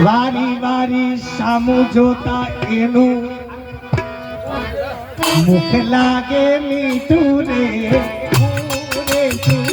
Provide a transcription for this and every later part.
વારી વારી સામું જોતા એનું મુખ લાગે મીઠું રે રે સુજા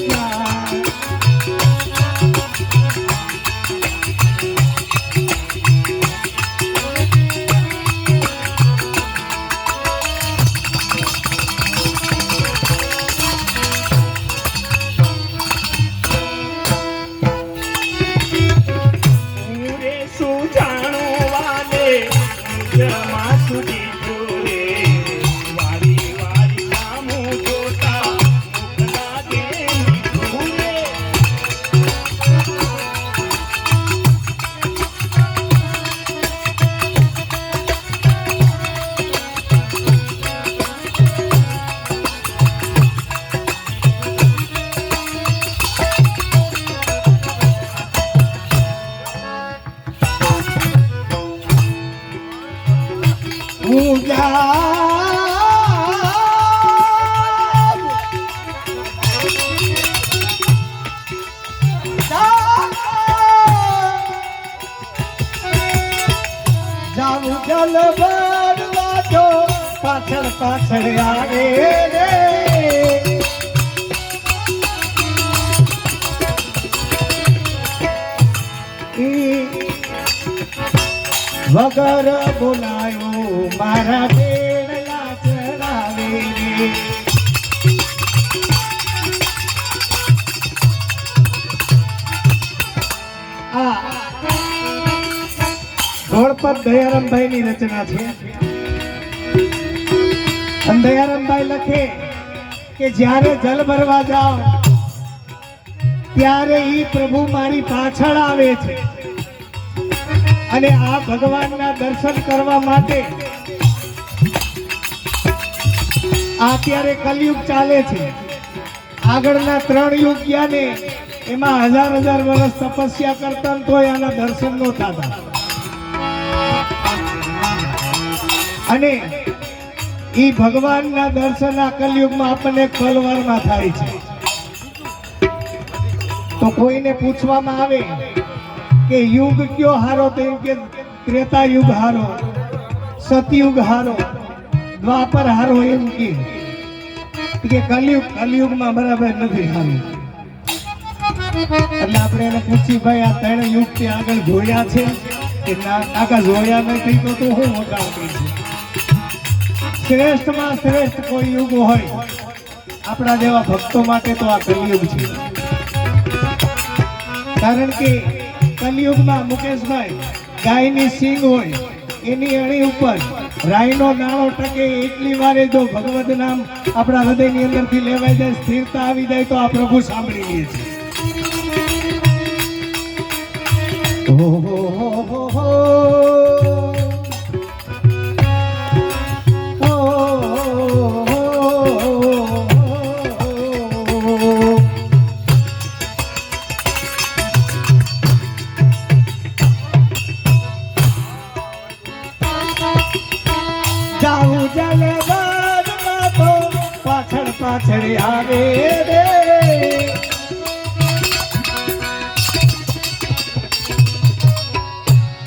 જલ ભરવા જો પાછળ પાછળ આવે રે વગર બોલાયો મારા બેડલા ચડાવે રે ગણપત દયારામભાઈ ની રચના છે. દયારામભાઈ લખે કે જ્યારે જલ ભરવા જાઓ ત્યારે ઈ પ્રભુ મારી પાછળ આવે છે અને આ ભગવાનના દર્શન કરવા માટે અત્યારે કલયુગ ચાલે છે. આગળના 3 યુગ ગયા ને એમાં હજાર વર્ષ તપસ્યા કરતા તોય આના દર્શન નો થતા અને ઈ ભગવાનના દર્શન આ કલયુગમાં આપણને પલવારમાં થાય છે. તો કોઈને પૂછવામાં આવે કે યુગ કયો હારો તો એમ કે ત્રેતા યુગ હારો, સતયુગ હારો, દ્વાપર હારો એમ કે કલયુગમાં બરાબર નથી હારું. એટલે આપણે એને પૂછી ભાઈ આ 3 યુગ થી આગળ જોયા છે કે કાકા જોયા નથી તો તું શું વગાડ કરી છે. શ્રેષ્ઠમાં શ્રેષ્ઠ કોઈ યુગ હોય આપણા જેવા ભક્તો માટે તો આ કલયુગ છે. કારણ કે કલયુગમાં મુકેશભાઈ ગાયની સિંગ હોય એની અણી ઉપર રાઈનો નાણો ટકે એટલી વારે જો ભગવદ નામ આપણા હૃદયની અંદરથી લેવાઈ જાય, સ્થિરતા આવી જાય તો આ પ્રભુ સાંભળી લે છે. પાછળ આવે રે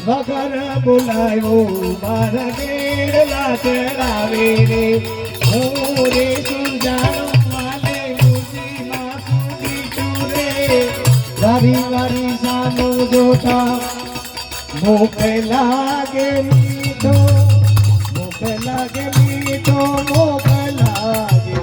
વગર બોલાયો મારા બેડલા ચડાવે રે હું રે સુજાનો વાલે મુજીમાં સુધી ટુરે વારી વારી સામો જોતા મુખ લાગે મીઠો મુખ લાગે મીઠો મુખ લાગે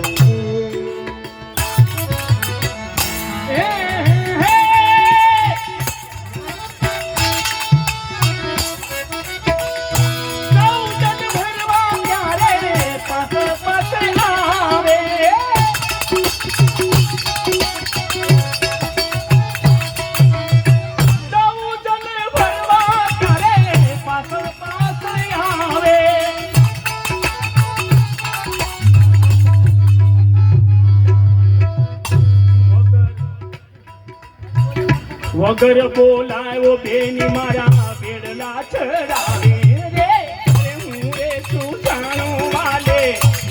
વગર બોલાયો બેની મારા બેડલા ચડાવે રે હું રે સુજાણો વાલે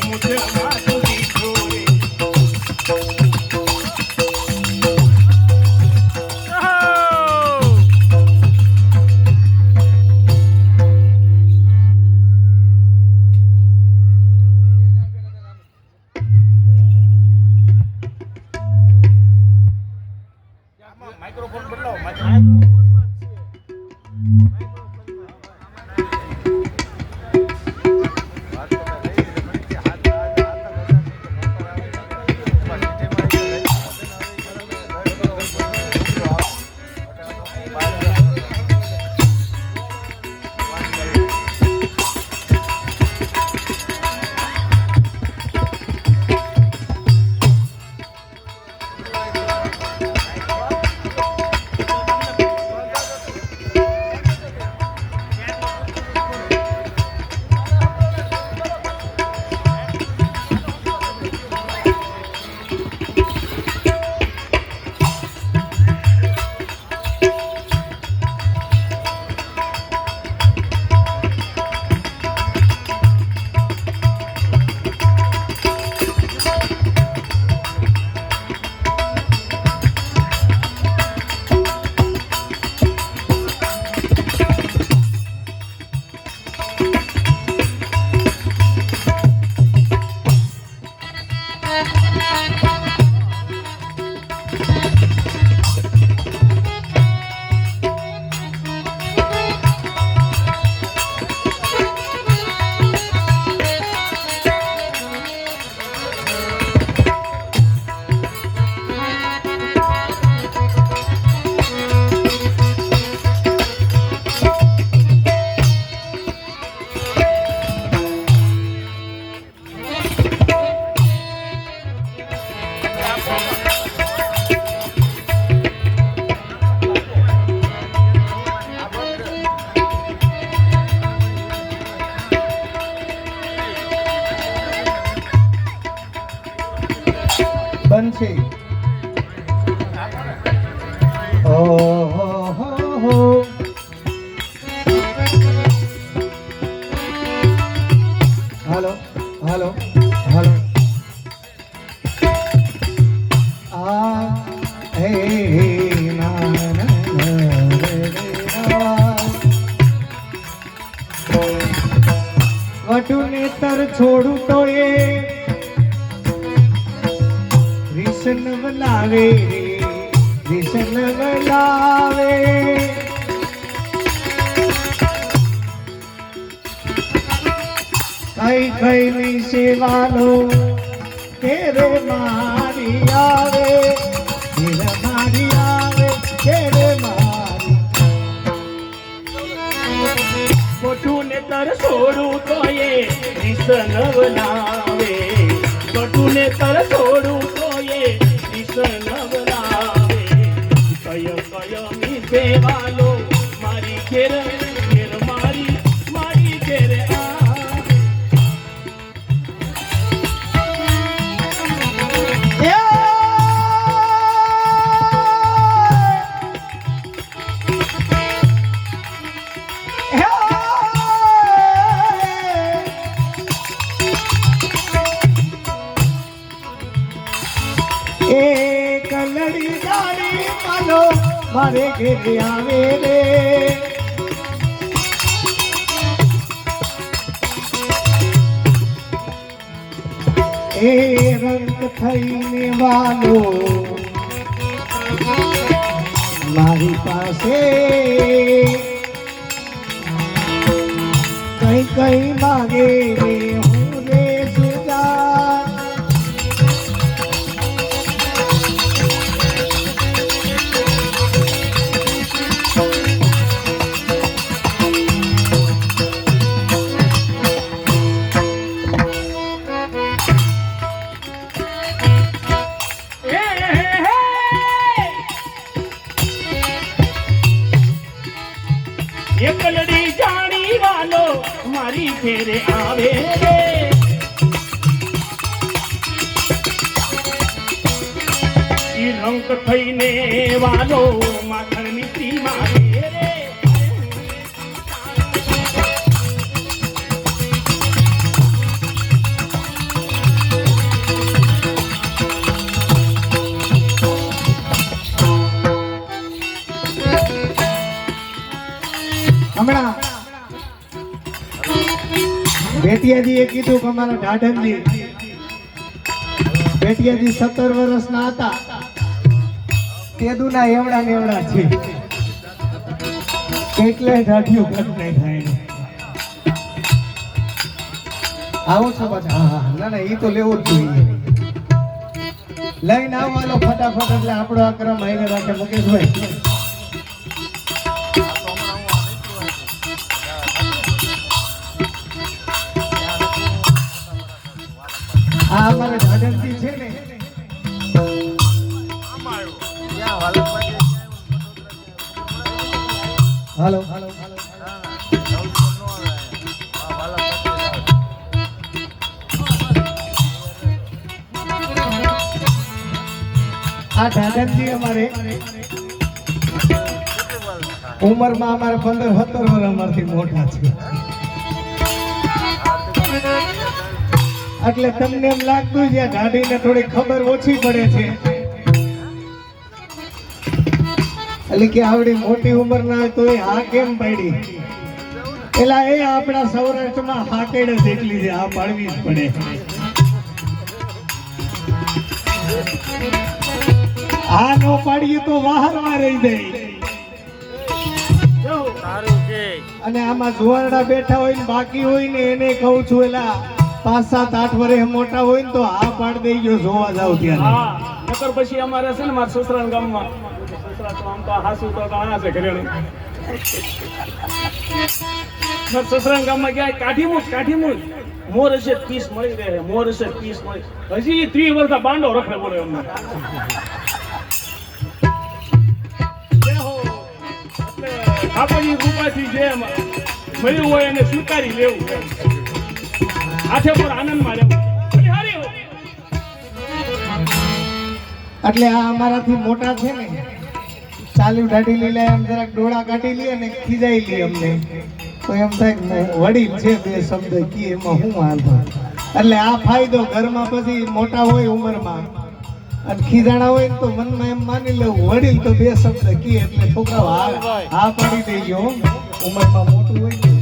મુજમાં સુધી જોવે છે. ઓ હો હાલો હાલો હાલો આ હે વટુ નેતર છોડું તો એ વિષ્ણ વલાવે વિષ્ણ વલાવે કઈ કઈ ની સેવાનો તેરે મારી આવે તેરે મારી આવે તેરે મારી મોટું ને તર છોડું તો એ વિષ્ણ વલાવે મોટું ને તર છોડું તો એ વિષ્ણ વલાવે કય કય ની સેવાલો મારી ઘેર ઘેર મારી ઘેર મારે ઘેર આવે રે એ રંગ થઈને વાલો મારી પાસે કઈ કઈ માગે રે હું રે સુજા એકલડી જાણી વાલો મારી ઘેરે આવે રે ઈ રંગ થઈને વાલો માખણ નીકળી મારે રે હમણાં બેટિયાજીએ કીધું કે અમારા ઢાઢનજી બેટિયાજી 17 વર્ષના હતા તેદુના એવડા ને એવડા છે એટલે ઢાઢિયું ઘટ નહીં થાય આવો છો પાછા હા હા ના ના એ તો લેવું જ જોઈએ લઈને આવવાનો ફટાફટ એટલે આપણો આ ક્રમ આવીને રાખે મુકેશભાઈ આ અમારે ઢાઢરજી છે ને હાલો હાલો આ ઢાઢરજી અમારે ઉંમરમાં અમારે 15-17 વર્ષ અમારથી મોટા છે એટલે તમને એમ લાગતું છે ઢાઢીને થોડી ખબર ઓછી પડે છે એટલે કે આવડી મોટી ઉંમરના તો એ હા કેમ પાડી એલા એ આપણા સૌરાષ્ટ્રમાં હાકેડ જ એટલી છે આ પાડવી જ પડે આ નો પાડીએ તો વાહરમાં રહી જાય અને આમાં જુવારડા બેઠા હોય ને બાકી હોય ને એને કહું છું એલા 5-7-8 વર્ષ મોટા હોય ને તો આ પાડ દઈ ગયો જોવા જાવ ત્યારે હા નકર પછી અમારે છે ને મારા સસરાના ગામમાં સસરા તો આમ તો હાસુ તો આના છે ઘરેણું મારા સસરાના ગામમાં ગયા કાઠી મૂળ મોર હશે 30 મળી રહે મોર હશે 30 મળી હજી 30 વર્ષ બાંડો રખડે બોલે અમને આપણી રૂપાથી જે મળ્યું હોય એને સ્વીકારી લેવું હાથે પર આનંદમાં રહેવું એટલે આ અમારાથી મોટા છે ને ચાલ્યું દાઢી લઈ લે એમ જરાક ડોળા કાઢી લે ને ખીજાઈ લે અમને તો એમ થાય કે વડીલ છે બે શબ્દ કી એમાં હું વાંધો એટલે આ ફાયદો ઘરમાં પછી મોટા હોય ઉંમરમાં અને ખીજાણા હોય ને તો મનમાં એમ માની લેવું વડીલ તો બે શબ્દ કી એટલે છોકરાઓ હા પાડી દેજો ઉંમરમાં મોટું હોય ને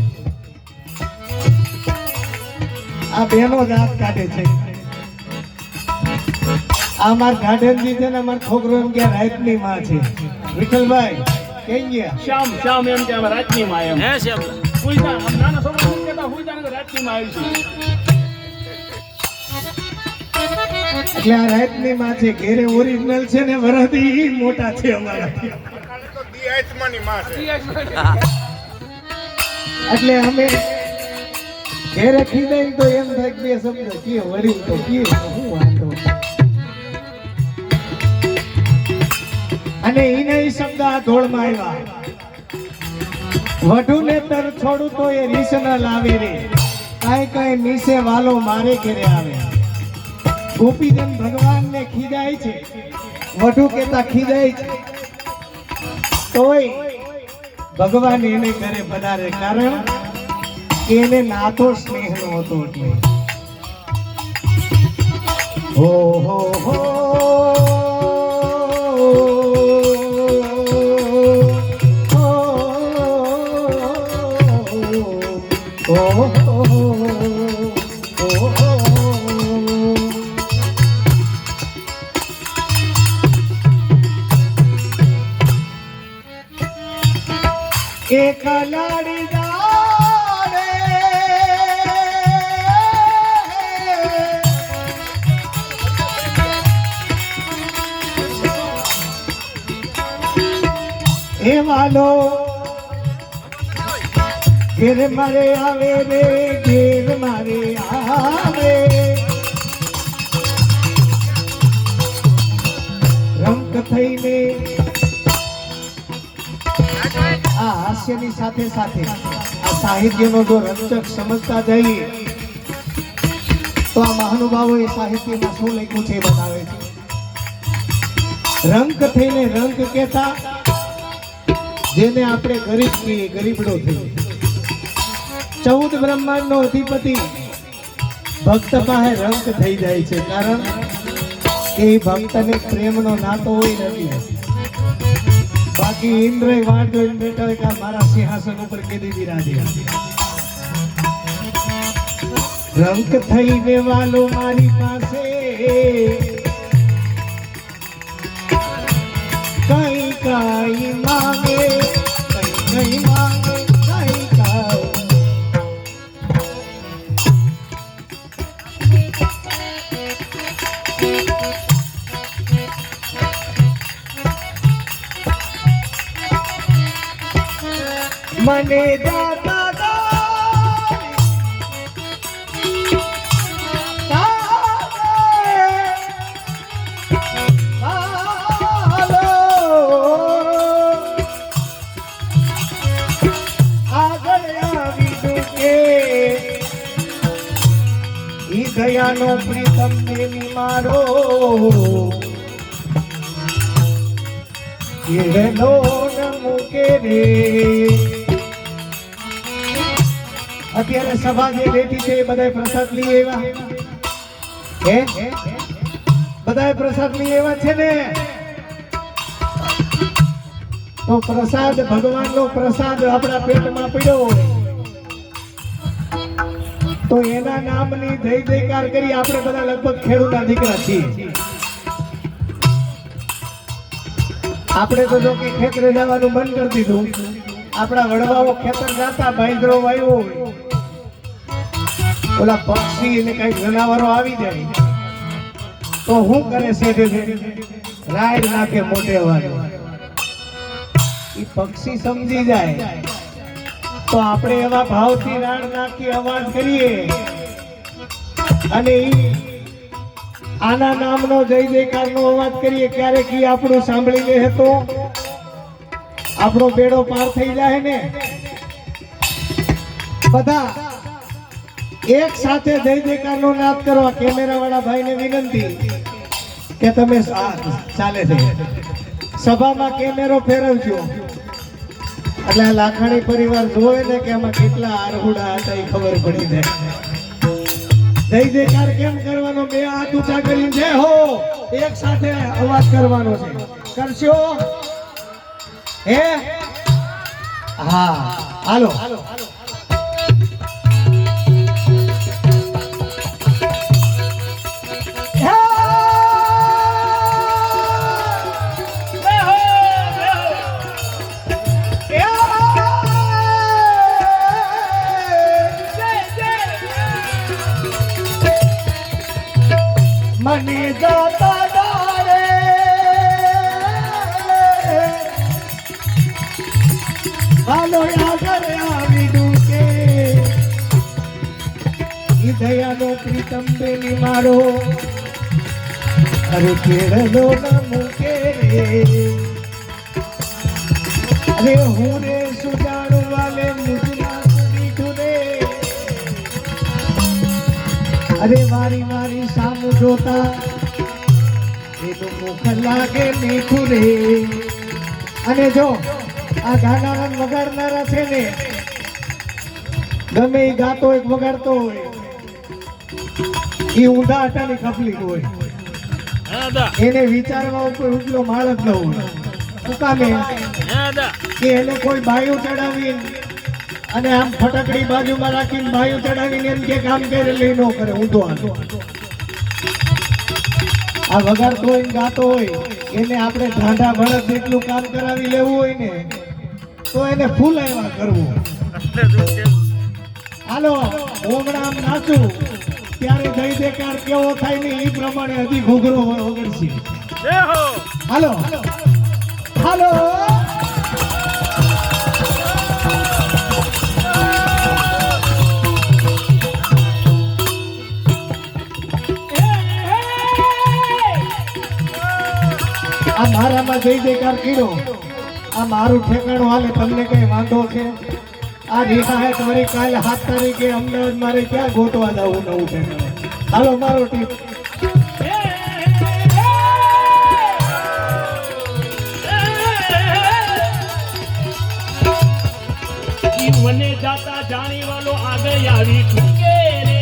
આ બેનો જ હાથ કાઢે છે આ માર ગાર્ડનજી છે ને અમાર છોકરો એમ કે રાતની માં છે વિઠ્ઠલભાઈ કેમ ગયા શ્યામ શ્યામ એમ કે અમે રાતની માં એમ હે શ્યામ હુઈતા આમ નાના છોકરા એમ કહેતા હુઈતા ને રાતની માં આવી છે એટલે આ રાતની માં છે ઘેરે ઓરિજિનલ છે ને વરદી મોટા છે અમારા એટલે અમે ઘેરે ખીજાય તો એમ થાય કે બે શબ્દ કે વડીલ તો કે હું વાંધો અને એને એ શબ્દ આ ધોળમાં આવ્યા વઢુને તર છોડું તો એ રીસ ન લાવે રે કાંઈ કાંઈ મીસે વાલો મારે ઘેરે આવે ગોપીજન ભગવાનને ખીજાય છે વઢુ કેતા ખીજાય છે તોય ભગવાન એને ઘરે પધારે કારણ કે એને નાતો સ્નેહનો હતો એટલે હો હો હો એક લાડી જાણે એ વાલો ઘેર મારે આવે રે ઘેર મારે આવે રંગ થઈને આ હાસ્યની સાથે સાથે આ સાહિત્યનો જો રંજક સમજતા જઈએ તો આ મહાનુભાવોએ સાહિત્યમાં શું લખ્યું છે એ બતાવે છે રંગ થઈને રંગ કહેતા જેને આપણે ગરીબ કહીએ ગરીબડો થઈએ 14 બ્રહ્માંડનો અધિપતિ ભક્ત પાસે રંગ થઈ જાય છે કારણ કે એ ભક્તને પ્રેમનો નાતો હોય નથી બાકી ઇન્દ્ર વાટ જોઈને બેઠા હોય કે મારા સિંહાસન ઉપર કેદી બિરાજે રંગ થઈને વાલો મારી પાસે કઈ કઈ માંગે કઈ કઈ માંગે કઈ કઈ મને દાતા દયાનો પ્રીતમ દેવી મારો કેળનો ન મૂકે રે અત્યારે સભા જે બેઠી છે એ બધાય પ્રસાદ લઈ આવ્યા હે બધાય પ્રસાદ લઈ આવ્યા છે ને તો પ્રસાદ ભગવાનનો પ્રસાદ આપણા પેટમાં પડ્યો હોય તો એના નામની જય જયકાર કરી આપણે બધા લગભગ ખેડૂતના દીકરા છીએ આપણે તો જો કે ખેતરે જવાનું બંધ કરી દીધું આપણા વડવાઓ ખેતર જાતા ભાઈદરો વાવ્યો હોય ઓલા પક્ષી અને કઈ જનાવરો આવી જાય તો શું કરે છે રાડ નાખે મોટે અવાજ એ પક્ષી સમજી જાય તો આપણે એવા ભાવથી રાડ નાખી અવાજ કરીએ અને આના નામનો જય જયકારનો અવાજ કરીએ ક્યારેક ઈ આપણું સાંભળી લે તો આપણો બેડો પાર થઈ જાય ને બધા એક સાથે જય જયકારનો નાદ કરવા કેમેરા વાળા ભાઈને વિનંતી કે તમે ચાલે છે સભામાં કેમેરો ફેરવજો એટલે આ લાખાણી પરિવાર જોવે ને કે આમાં કેટલા આરહુડા હતા એ ખબર પડી જાય જય જયકાર કેમ કરવાનો બે હાથ ઊંચા કરીને જય હો એક સાથે અવાજ કરવાનો છે કરશો હે હા હાલો મને જાતા દારે હાલો આગળ આવી ડૂકે ઈ દયાનો પ્રીતમ બેની મારો અરે કેળલો ન મૂકે રે અરે હું રે સુજાણું વાલે મુજના મીઠું રે અરે મારી મારી સામું જોતા એનું મુખ લાગે મીઠું રે અને જો આ ગાનારા વગાડનારા છે ને ગમે એ ગાતો એક વગાડતો હોય એ ઊંધા આટાની કપલી હોય એને વિચારવા ઉપર ઉપલો માળ જ ન હોય શું કામે કે એને કોઈ બાયું ચડાવી અને આમ ફટકડી બાજુમાં રાખીને બાયું ચડાવીને એમ કે કામ કરે લઈ ન કરે ઊંધો હાલો આ વગાડતો હોય ને ગાતો હોય એને આપણે ઢાંઢા ભરત જેટલું કામ કરાવી લેવું હોય ને તો એને ફૂલ એવા કરવું હાલો ઓમણા આમ નાચું ત્યારે જય જયકાર કેવો થાય ને એ પ્રમાણે હજી ઘૂઘરો વગડશે હાલો હાલો આ મારામાં જય જયકાર કર્યો આ મારું ઠેકાણું હાલે તમને કઈ વાંધો છે આ નિહાયત વળી કાલે 7 તારીખે અમદાવાદ મારે ક્યાં ગોતવા જવું નવું ઠેકાણું હાલો મારો ટીપ મને જાતા જાણી વાલો આગળ આવી ઠૂકે રે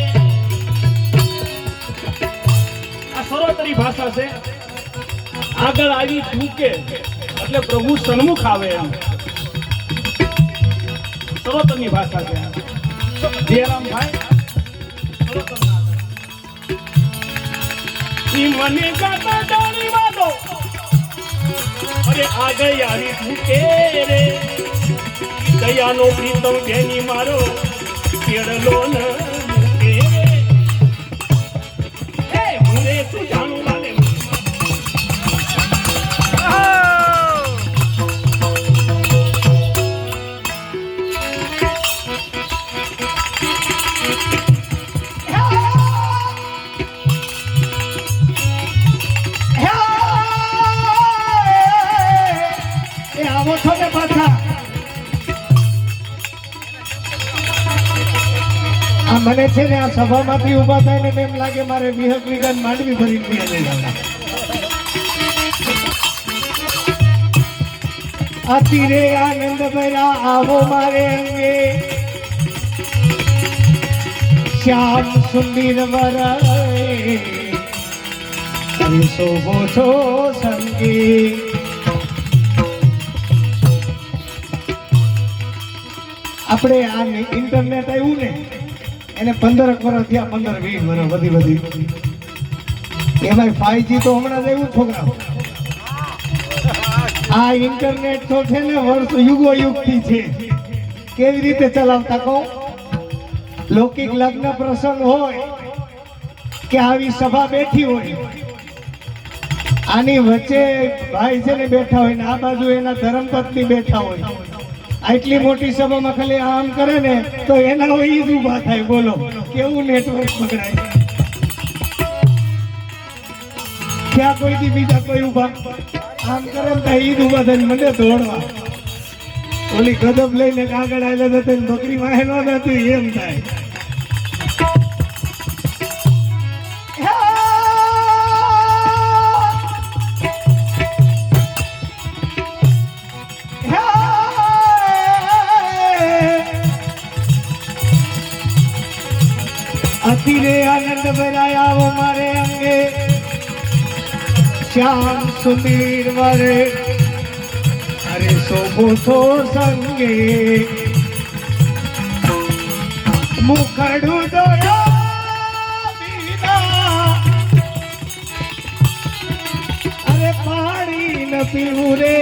આ સરોતરી ભાષા છે આગળ આવી ઠૂકે એટલે પ્રભુ સન્મુખ આવે એમ સરોતરની ભાષા છે જયરામભાઈ સરોતરના ઈ મને જાતા જાણી વાલો અરે આગળ આવી ઠૂકે રે દયાનો પ્રીતમ બેની મારો કેળલો ન મૂકે હે મુરે તું જાણું વાલે આવો છો ને પાછા મને છે ને આ સભામાંથી ઊભા થાય ને એમ લાગે મારે વિહક વિગાન માંડવી ભરી અતિરે આનંદ ભર્યા આવો મારે અંગે શ્યામ સુંદર વરાય શોભો છો સંગી આપણે આ ઇન્ટરનેટ આવ્યું ને એને 15 વર્ષ થયા 15-20 વર્ષ બધી એમાં 5G તો હમણાં જ એવું છોકરા આ ઇન્ટરનેટ તો છે ને વર્ષ યુગો યુગથી છે કેવી રીતે ચલાવતા કહું લૌકિક લગ્ન પ્રસંગ હોય કે આવી સભા બેઠી હોય આની વચ્ચે ભાઈ છે ને બેઠા હોય ને આ બાજુ એના ધર્મપત્ની બેઠા હોય આટલી મોટી સભામાં ખાલી આમ કરે ને તો એના ઈ જ ઊભા થાય બોલો કેવું નેટવર્ક પકડાય ક્યાં કોઈથી બીજા કોઈ ઊભા આમ કરે ને તો ઈ જ ઊભા થઈને મને દોડવા ઓલી ગદબ લઈને આગળ આવેલા હતા બકરી વાહે ન હતું એમ થાય અતિરે આનંદ ભરાયા આવો મારે અંગે શ્યામ સુંદર વરે અરે શોભો છો સંગે મુખડું દોયો બીના અરે પાણી ન પીવું રે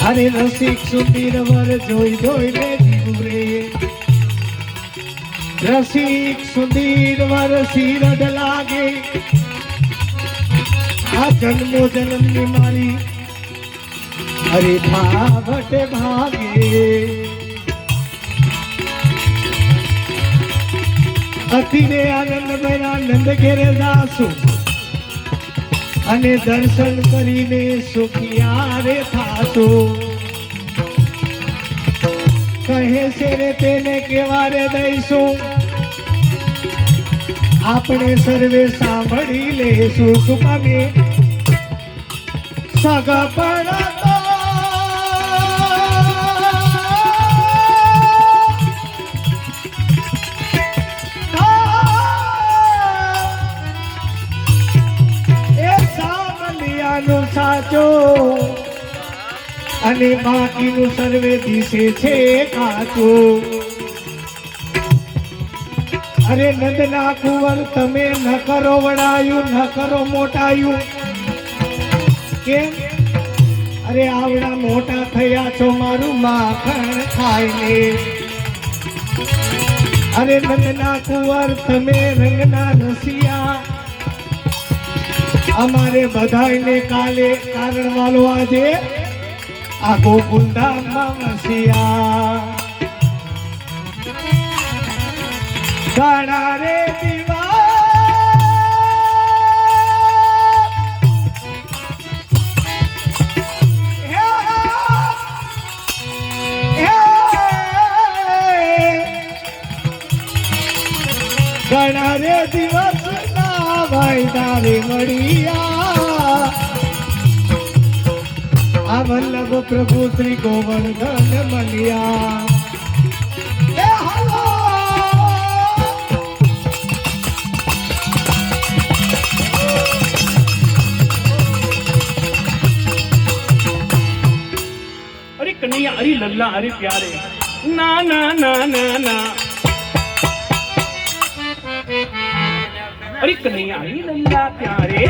અરે રસિક સુંદર વર જોઈ જોઈને જીવું રે રસિક સુંદર વર શિરડ લાગે આ જન્મો જન્મની મારી અરે ભાવટે ભાગે અતિરે આનંદ ભર્યા નંદ ઘેરે જાસુ અને દર્શન કરીને સુખિયા રે થાશો કહે છે રે તેને કેવા રે દઈશું આપણે સર્વે સાંભળી લેશું શું પામે સગા પણ સાચો અને બાકીનું સર્વે દિશે છે કાચો અરે નંદના કુંવર તમે ન કરો વડાયું ન કરો મોટાયું કેમ અરે આવડા મોટા થયા છો મારું માખણ ખાઈને અરે નંદના કુંવર તમે રંગના રસિયા અમારે બધાને કાલે કારણ વાલો આજે આ ગોકુંડામાં વસ્યા ઘણા રે દીવા ઘણા રે દિવસ ભાઈ મળિયા આ વલ્લભ પ્રભુ શ્રી ગોવર્ધન મળ્યા અરે કનૈયા અરે લલ્લા અરે પ્યારે ના ના ના ના ના અરે કનૈયા અરે લલ્લા પ્યારે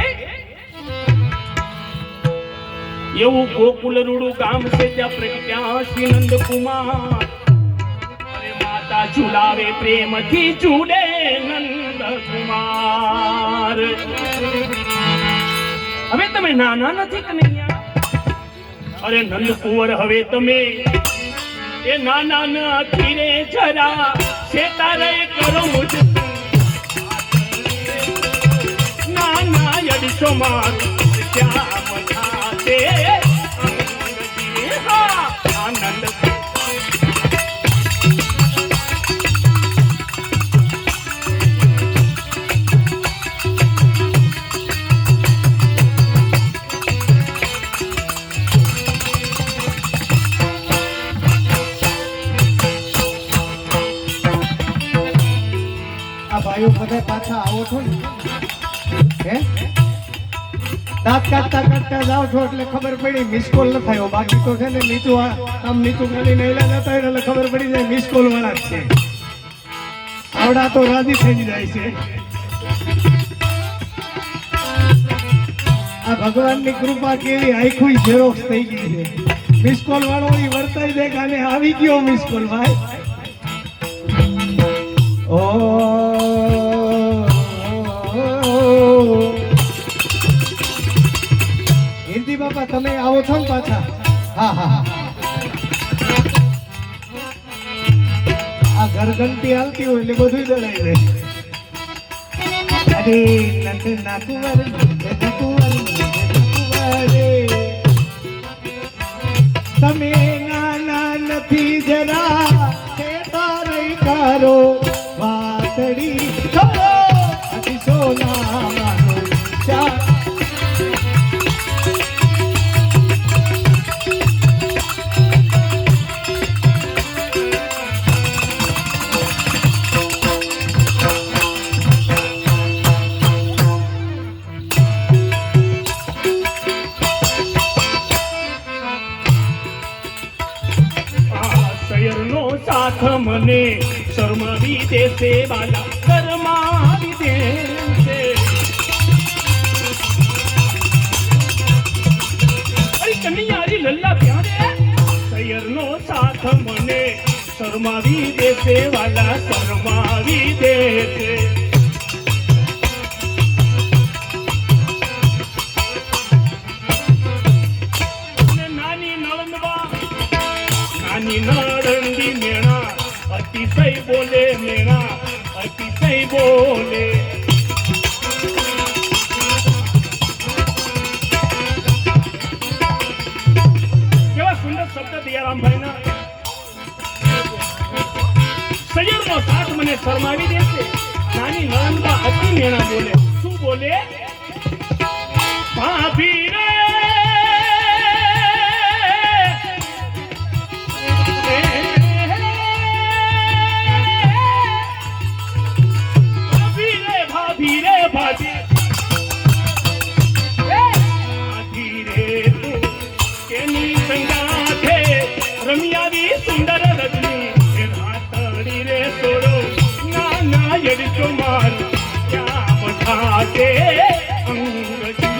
એવું ગોકુલ રૂડું ગામ છે ત્યાં પ્રગટ્યા શ્રી નંદ કુમાર અરે માતા ઝુલાવે પ્રેમથી ઝૂલે નંદ કુમાર હવે તમે નાના નથી કનૈયા અરે નંદ કુંવર હવે તમે એ નાના નથી રે જરા શેતારે કરો મુજ નાના યડશો માર શ્યામ થાતે અંગજી હા આનંદ ભાઈઓ બધા પાછા આવો છો ને હે દાંત કાઢતા કાઢતા જાઓ છો એટલે ખબર પડી મિસ કોલ ન થયો બાકી તો છે ને નીચું આમ નીચું ખાલી નહેલા જતા હોય એટલે ખબર પડી જાય મિસ કોલ વાળા જ છે આવડા તો રાજી થઈ જાય છે આ ભગવાનની કૃપા કેવી આખું ઝેરોક્સ થઈ ગઈ છે મિસ કોલ વાળો ઈ વર્તાઈ દે કે આને આવી ગયો મિસ કોલ ભાઈ ઓ હિન્દી બાપા તમે આવો છો ને પાછા હા હા આ ઘરઘંટી હાલતી હોય એટલે બધું દળાઈ જાય અરે નંદ નાકુવર તમે નાના નથી જરા તારી કરો વાતડી કરો સોના માનો ચા શયરનો સાથ મને શરમાવી દેશે વાલા શરમાવી દેશે અરે કનૈયારી લલ્લા પ્યારે શયરનો સાથ મને શરમાવી દેશે વાલા શરમાવી દેશે નાની નળંદી મેણા અતિશય બોલે મેણા અતિશય બોલે કેવા સુંદર શબ્દ દયારામભાઈ ના સૈયરનો સાથ મને શરમાવી દેશે નાની નળંદા અતિ મેણા બોલે શું બોલે ભાભી રે રમિયાવી સુંદર રજની એ રાતડી રે સોડો નાના યડકો માર ક્યાં બધાતે અંગજી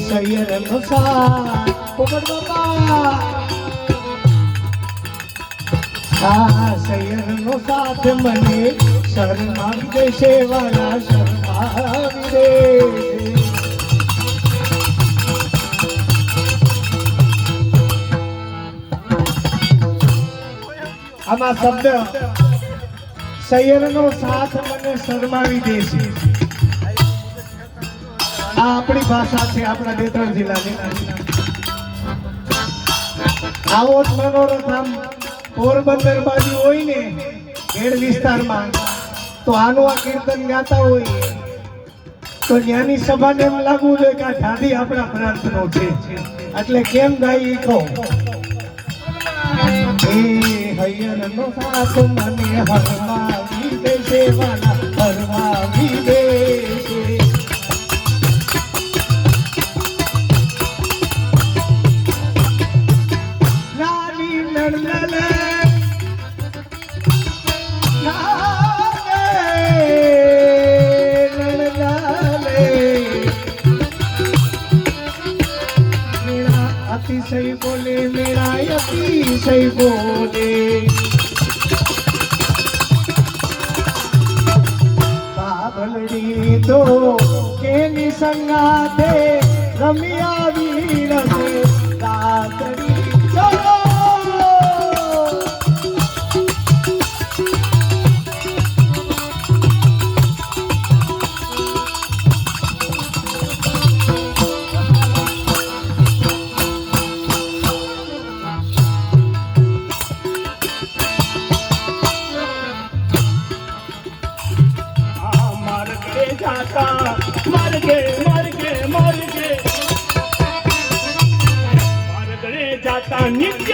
શયરનો સાથ પોપટ બાપા આ શયરનો સાથ મને શરમાવી દેશે વાલા શરમાવી દેશે આમાં શબ્દ શયરનો સાથ મને શરમાવી દેશે આ આપણી ભાષા છે આપણા બેતરણ જિલ્લાની આવો જ મનોરથ આમ પોરબંદર બાજુ હોય ને ખેડ વિસ્તારમાં તો આનું આ કીર્તન ગાતા હોય તો જ્ઞાની સભાને એમ લાગવું જોઈએ કે આ ઢાઢી આપણા પ્રાંતનો છે એટલે કેમ ગાઈ કહો એ હૈયરનો સાથ મને હરમાવી દેશે વાલા હરમાવી દેશે अतिशय बोले मेरा अतिशय बोले बाबलड़ी तो के निसंगाते रमिया वीर से रातड़ी चलो जाता नित्य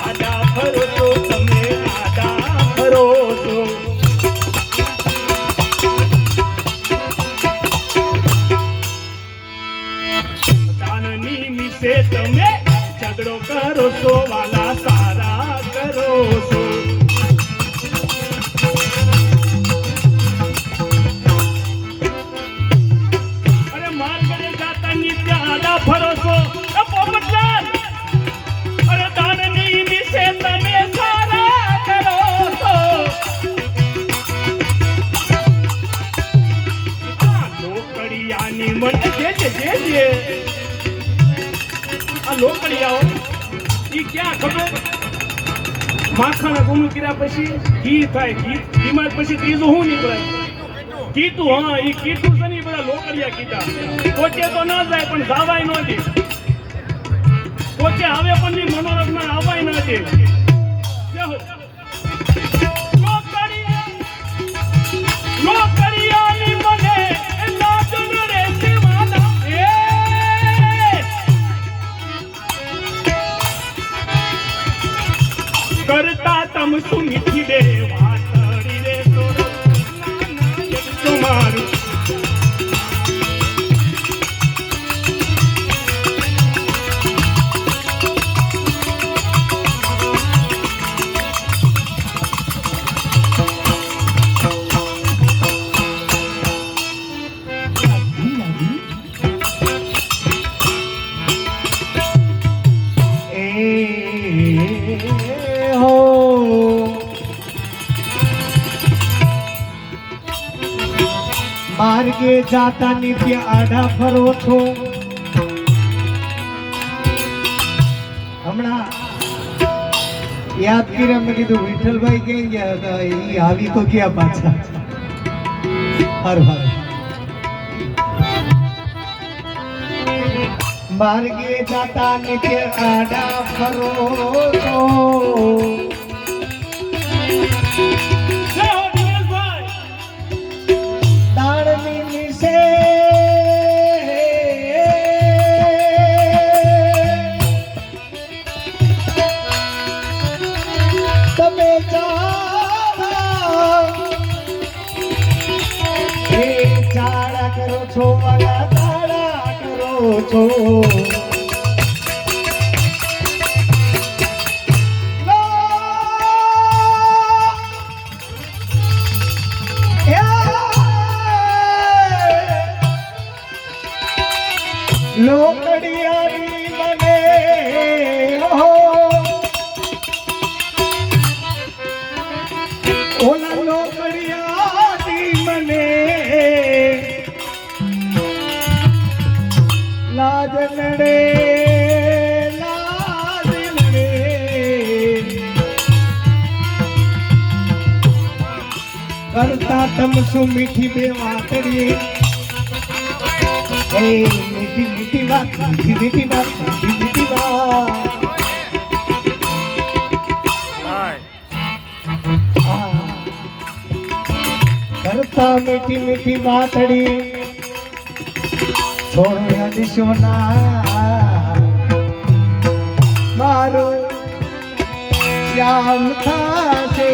आदा भरो तो તમે આડા ભરો છો દાનની મિસે તમે ઝઘડો કરો છો વાલા સારા કરો છો અરે માર્ગને જાતા નિત્ય આડા ભરો છો પોપટલાલ તમે સારા કરો છો ની મને જે આ લોકડિયાઓ ઈ ક્યાં ખબર માખણ ગુનું કર્યા પછી ઘી થાય ઘીમાં પછી ત્રીજું શું નીકળે કીધું. હા ઈ કીધું છે ને બધા લોકડિયા કીધા પોતે તો ન જાય પણ જાવાય ન દે પોતે આવે પણ ની મનોરથમાં આવવાય ન દે. લોકડિયાની મને લાજન રે શિવાના કરતા તમ શું મીઠી બે વાતડી રે તોરો તમારું માર્ગે જાતા નિત્ય આડા ફરો છો. હમણાં યાદ કર્યા મેં કીધું વિઠ્ઠલભાઈ ક્યાં ગયા હતા એ આવી તો ગયા પાછા. હર હર માર્ગે જાતા નિત્ય આડા ફરો છો. કરો છો વાલા તાળા કરો છો. લોકડિયાની મને ઓલા લોકડિયાની મને લાજ નડે કરતા તમ શું મીઠી બે વાતડી મીઠી મીઠી વાત મીઠી મીઠી વાત મીઠી મીઠી વાત કરતા મીઠી મીઠી વાતડી છોડ્યા દિશો ના મારો શ્યામ થાશે.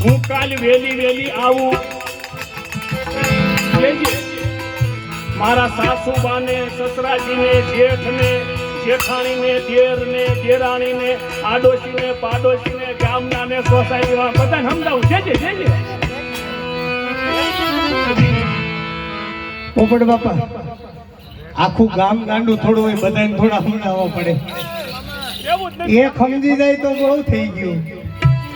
હું કાલ વેલી વેલી આવું મારા સાસુબાને સસરાજીને જેઠને જેઠાણીને દેરને દેરાણીને આડોશીને પાડોશીને ગામનાને સોસાયટીમાં બધાને સમજાવું છે. પોપટ બાપા આખું ગામ ગાંડું થોડું હોય બધાને થોડા સમજાવવા પડે. એક સમજી જાય તો બહુ થઈ ગયું.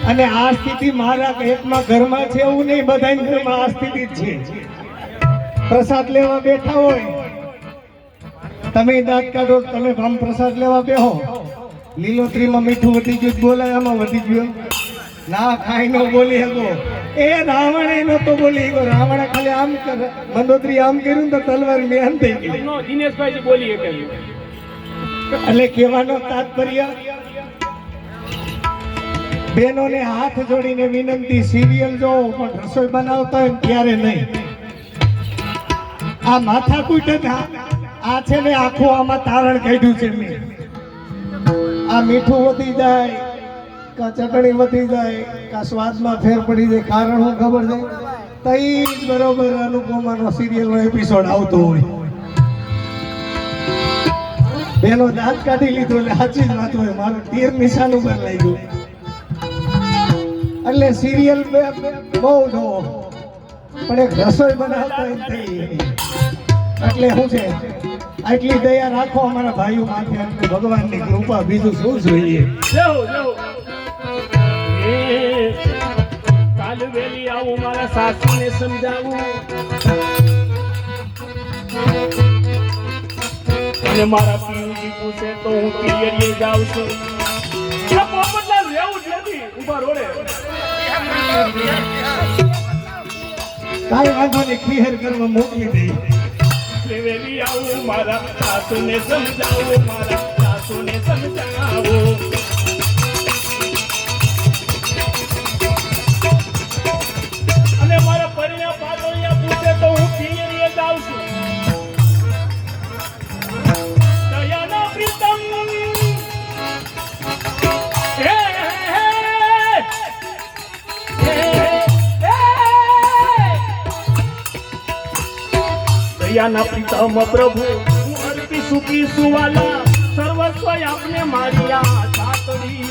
અને આ સ્થિતિ મારા એકમાં ઘરમાં છે એવું નહીં, બધાના ઘરમાં આ સ્થિતિ જ છે. પ્રસાદ લેવા બેઠા હોય તમે દાંત કાઢો તમે આમ પ્રસાદ લેવા બેહો લીલોતરીમાં મીઠું વધી ગયું બોલાય આમાં વધી ગયું ના ખાઈ નો બોલી શકો. એ રાવણ એ નતો બોલી શકો. રાવણે ખાલી આમ કરે મંદોત્રી આમ કર્યું ને તો તલવાર મેન થઈ ગઈ. દિનેશભાઈ બોલી એટલે કહેવાનો તાત્પર્ય બહેનોને હાથ જોડીને વિનંતી સિરિયલ જો પણ રસોઈ બનાવતા હોય ત્યારે નહીં. આ માથાકૂટ જ આ છે ને આખું આમાં તારણ કાઢ્યું છે મેં. આ મીઠું વધી જાય કા ચટણી વધી જાય કા સ્વાદમાં ફેર પડી જાય. કારણ હું ખબર છે તઈ જ બરોબર અનુપમાનો સિરિયલનો એપિસોડ આવતો હોય. બેનો દાંત કાઢી લીધો એટલે સાચી જ વાત હોય. મારું તીર નિશાન ઉપર લઈ ગયું એટલે સિરિયલ બહુ જોવો પણ એક રસોઈ બનાવતો એમ થઈ એટલે શું છે આટલી દયા રાખો અમારા ભાઈઓ માથે એટલે ભગવાનની કૃપા બીજું શું જોઈએ કાલ વેલી આવું મારા સાસુને સમજાવું અને મારા પીયુજી પૂછે તો હું પિયરીએ જાઉં છું પોપટલાલ રહેવું જ નથી ઉભા રોડે કાંઈ વાંધો નહીં ક્લિયર કરવા મોકલી દઈ વેલી આવું મારા સાસુને સમજાવું મારા સાસુને સમજાવું અને મારા પરિણા પાતળિયા પૂછે તો હું પિયરીએ જાઉં છું દયાના પ્રીતમ દયાના પ્રીતમ પ્રભુ હું અર્પી સુખી સુવાલા સર્વસ્વ આપને મારી આ ચાતડી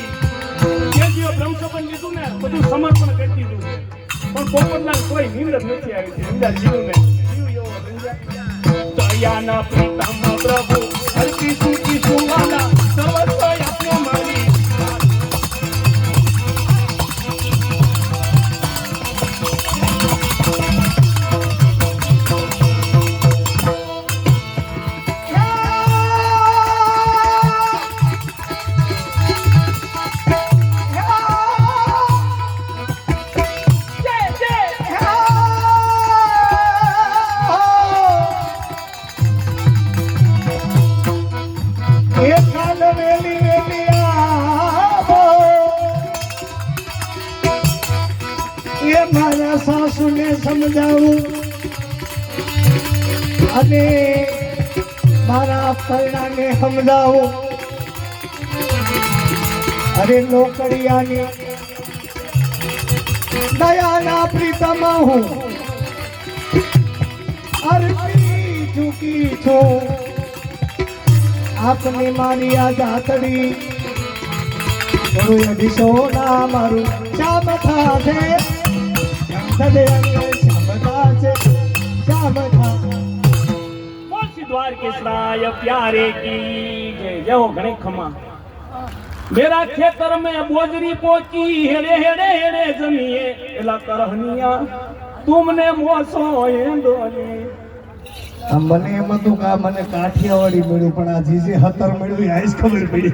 જે જીવ બ્રહ્મસંબંધ લીધું ને બધું સમર્પણ કરી દીધું પણ પોપટલાલ કોઈ નિંદ નથી આવી છે નિંદા જીવને જીવ એવો રંજા દયાના પ્રીતમ પ્રભુ અર્પી સુખી સુવાલા સર્વસ્વ આપને મારી મારા સાસુને સમજાવું અને મારા પરણાને સમજાવું અરે લોકડિયાની દયાના પ્રીતમ હું અર્પી ચૂકી છું આપને મારી આ જાતડી અઢીસો ના મારું શ્યામ થાશે द्वारकेश्वराय प्यारे की जय जय हो गणे खमा मेरा खेतर में बोजरी पोची हेड़े हेड़े हेड़े जमीए एला करहनिया तुमने मोसो हेंदोली મને એમ હતું કે મને કાઠિયાવાડી મળ્યું પણ આ જીજે હતર મળ્યું આજ ખબર પડી